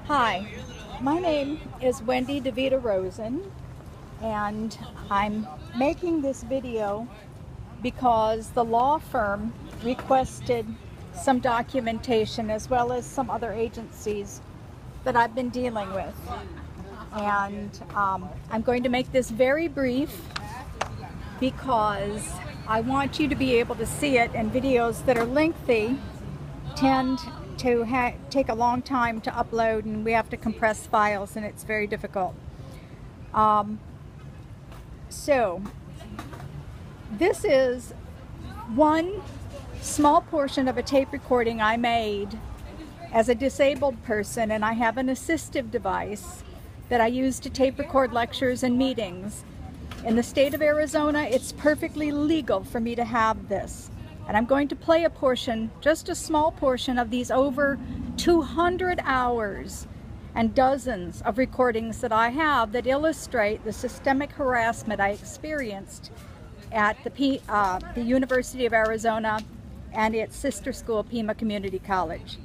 Hi, my name is Wendy DeVita Rosen, and I'm making this video because the law firm requested some documentation as well as some other agencies that I've been dealing with. And I'm going to make this very brief because I want you to be able to see it, and videos that are lengthy tend to take a long time to upload, and we have to compress files, and it's very difficult. So this is one small portion of a tape recording I made as a disabled person, and I have an assistive device that I use to tape record lectures and meetings. In the state of Arizona, it's perfectly legal for me to have this. And I'm going to play a portion, just a small portion, of these over 200 hours and dozens of recordings that I have that illustrate the systemic harassment I experienced at the University of Arizona and its sister school, Pima Community College.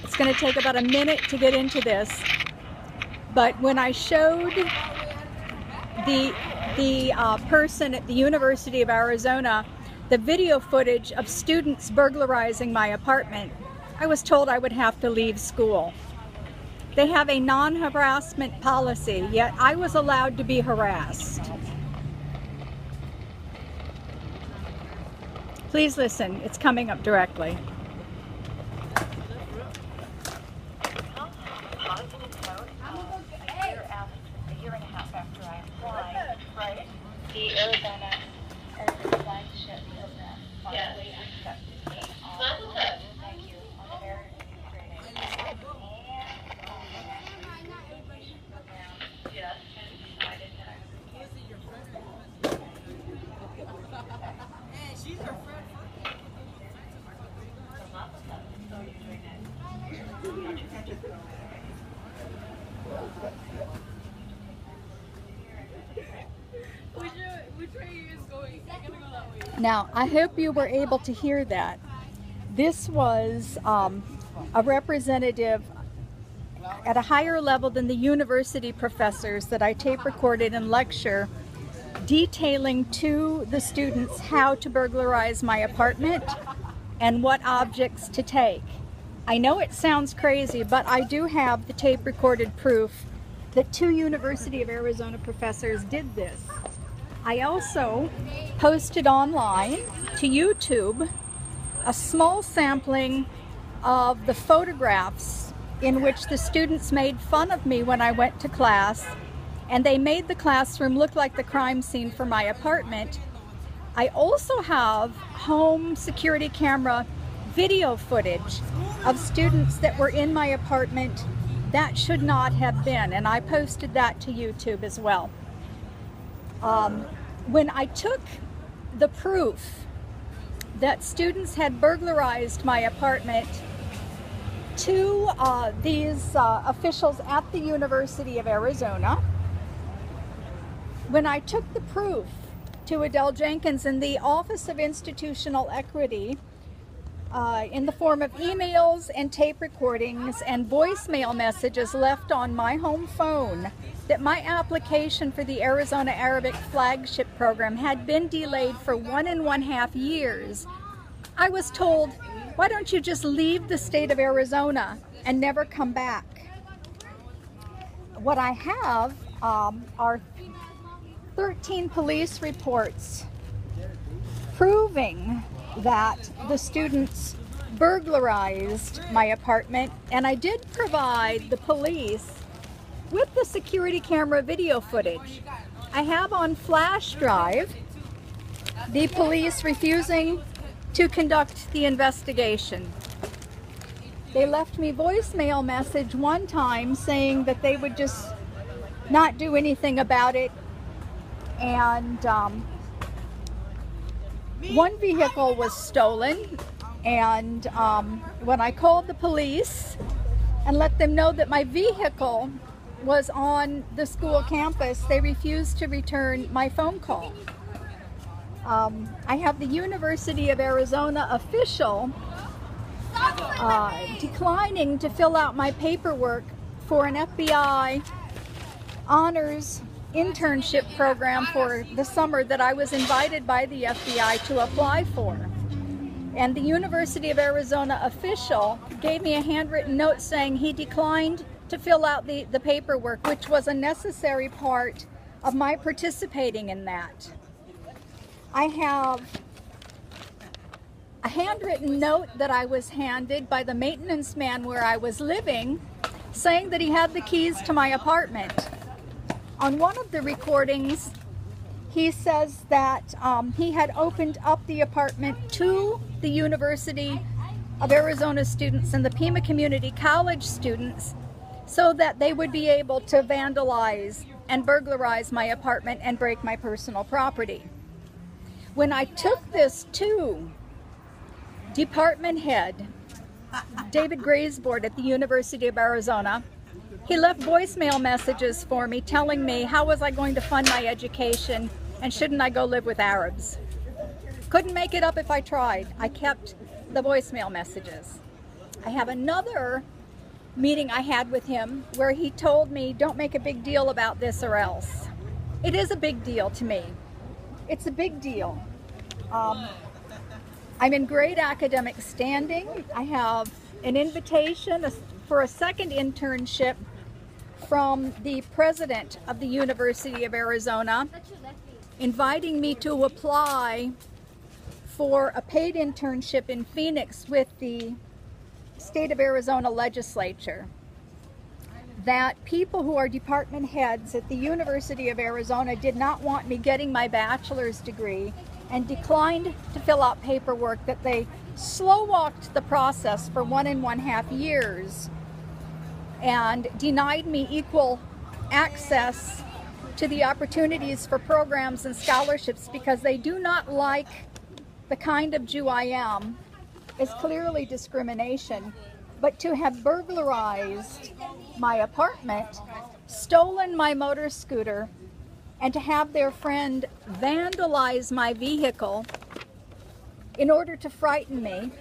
It's going to take about a minute to get into this, but when I showed the person at the University of Arizona the video footage of students burglarizing my apartment, I was told I would have to leave school. They have a non-harassment policy, yet I was allowed to be harassed. Please listen, it's coming up directly. The Arizona flagship program. Yes. Thank you. On the very yes. She's her friend. Now, I hope you were able to hear that. This was a representative at a higher level than the university professors that I tape recorded and lecture, detailing to the students how to burglarize my apartment and what objects to take. I know it sounds crazy, but I do have the tape recorded proof that 2 University of Arizona professors did this. I also posted online to YouTube a small sampling of the photographs in which the students made fun of me when I went to class, and they made the classroom look like the crime scene for my apartment. I also have home security camera video footage of students that were in my apartment that should not have been, and I posted that to YouTube as well. When I took the proof that students had burglarized my apartment to these officials at the University of Arizona, when I took the proof to Adele Jenkins in the Office of Institutional Equity in the form of emails and tape recordings and voicemail messages left on my home phone, that my application for the Arizona Arabic Flagship Program had been delayed for 1.5 years, I was told, why don't you just leave the state of Arizona and never come back? What I have are 13 police reports proving that the students burglarized my apartment, and I did provide the police with the security camera video footage. I have on flash drive the police refusing to conduct the investigation. They left me voicemail message one time saying that they would just not do anything about it, and one vehicle was stolen, and when I called the police and let them know that my vehicle was on the school campus, they refused to return my phone call. I have the University of Arizona official declining to fill out my paperwork for an FBI honors internship program for the summer that I was invited by the FBI to apply for. And the University of Arizona official gave me a handwritten note saying he declined to fill out the paperwork, which was a necessary part of my participating in that. I have a handwritten note that I was handed by the maintenance man where I was living, saying that he had the keys to my apartment. On one of the recordings, he says that he had opened up the apartment to the University of Arizona students and the Pima Community College students so that they would be able to vandalize and burglarize my apartment and break my personal property. When I took this to Department Head David Graysboard at the University of Arizona, he left voicemail messages for me telling me how was I going to fund my education and shouldn't I go live with Arabs. Couldn't make it up if I tried. I kept the voicemail messages. I have another meeting I had with him where he told me, don't make a big deal about this or else. It is a big deal to me. It's a big deal. I'm in great academic standing. I have an invitation for a second internship from the president of the University of Arizona, inviting me to apply for a paid internship in Phoenix with the state of Arizona legislature. That people who are department heads at the University of Arizona did not want me getting my bachelor's degree and declined to fill out paperwork, that they slow-walked the process for 1.5 years and denied me equal access to the opportunities for programs and scholarships because they do not like the kind of Jew I am is clearly discrimination. But to have burglarized my apartment, stolen my motor scooter, and to have their friend vandalize my vehicle in order to frighten me,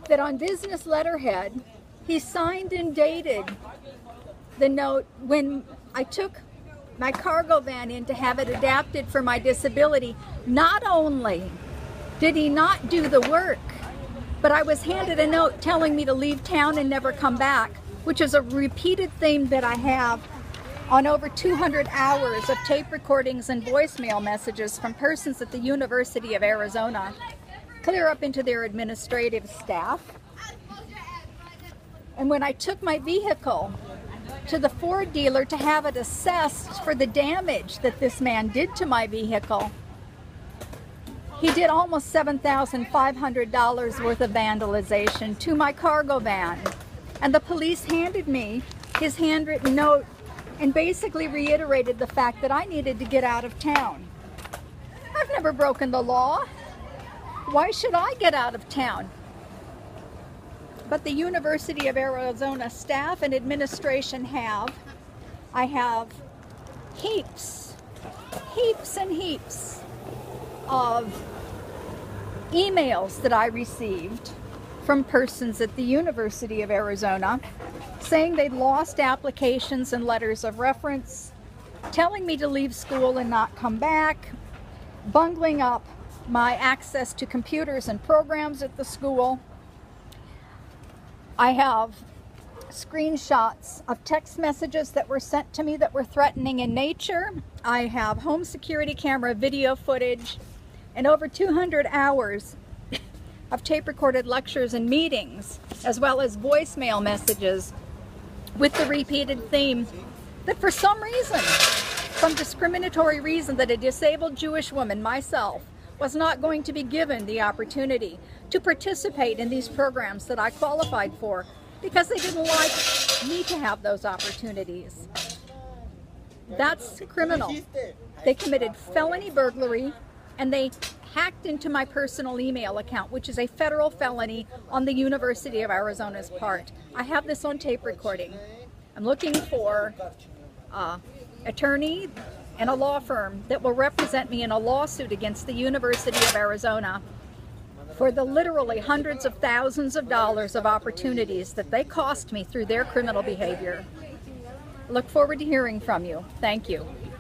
that on business letterhead, he signed and dated the note when I took my cargo van in to have it adapted for my disability. Not only did he not do the work, but I was handed a note telling me to leave town and never come back, which is a repeated theme that I have on over 200 hours of tape recordings and voicemail messages from persons at the University of Arizona, clear up into their administrative staff. And when I took my vehicle to the Ford dealer to have it assessed for the damage that this man did to my vehicle, he did almost $7,500 worth of vandalization to my cargo van. And the police handed me his handwritten note and basically reiterated the fact that I needed to get out of town. I've never broken the law. Why should I get out of town? But the University of Arizona staff and administration have. I have heaps and heaps of emails that I received from persons at the University of Arizona saying they'd lost applications and letters of reference, telling me to leave school and not come back, bungling up my access to computers and programs at the school. I have screenshots of text messages that were sent to me that were threatening in nature. I have home security camera video footage and over 200 hours of tape recorded lectures and meetings, as well as voicemail messages with the repeated theme that for some reason, some discriminatory reason, that a disabled Jewish woman, myself, was not going to be given the opportunity to participate in these programs that I qualified for because they didn't like me to have those opportunities. That's criminal. They committed felony burglary and they hacked into my personal email account, which is a federal felony on the University of Arizona's part. I have this on tape recording. I'm looking for an attorney and a law firm that will represent me in a lawsuit against the University of Arizona for the literally hundreds of thousands of dollars of opportunities that they cost me through their criminal behavior. Look forward to hearing from you. Thank you.